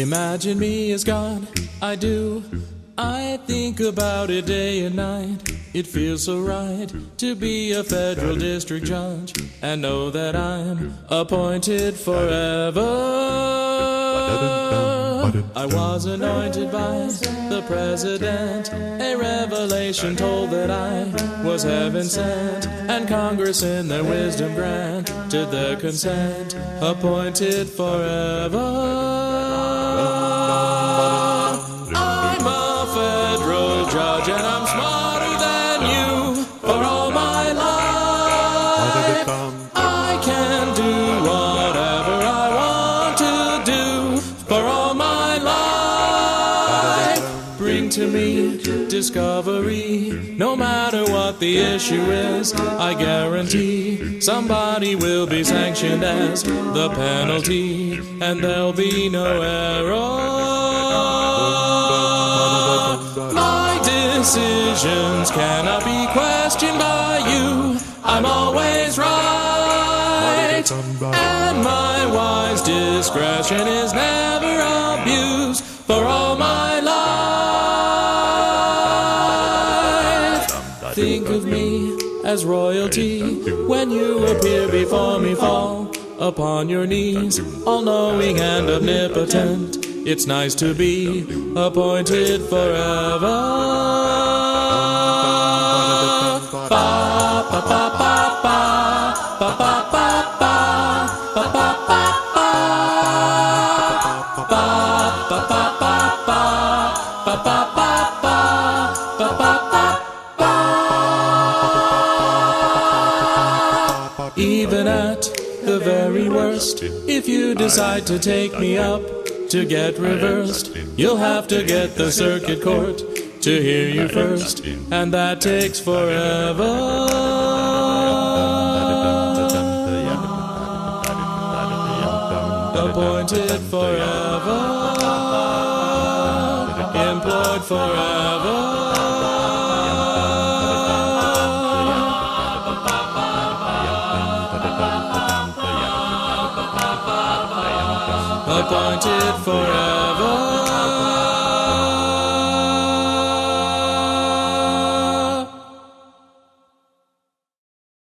Imagine me as God, I do. I think about it day and night. It feels so right to be a federal district judge and know that I'm appointed forever. I was anointed by the president. A revelation told that I was heaven sent, and Congress in their wisdom granted their consent. Appointed forever. Judge, and I'm smarter than you. For all my life I can do whatever I want to do. For all my life, bring to me discovery. No matter what the issue is, I guarantee somebody will be sanctioned as the penalty, and there'll be no error. Decisions cannot be questioned by you. I'm always right, and my wise discretion is never abused. For all my life, think of me as royalty. When you appear before me, fall upon your knees, all-knowing and omnipotent. It's nice to be appointed forever. Even at the very worst, if you decide to take me up to get reversed, you'll have to get the circuit court to hear you first, and that takes forever. Appointed forever, employed forever. Appointed forever.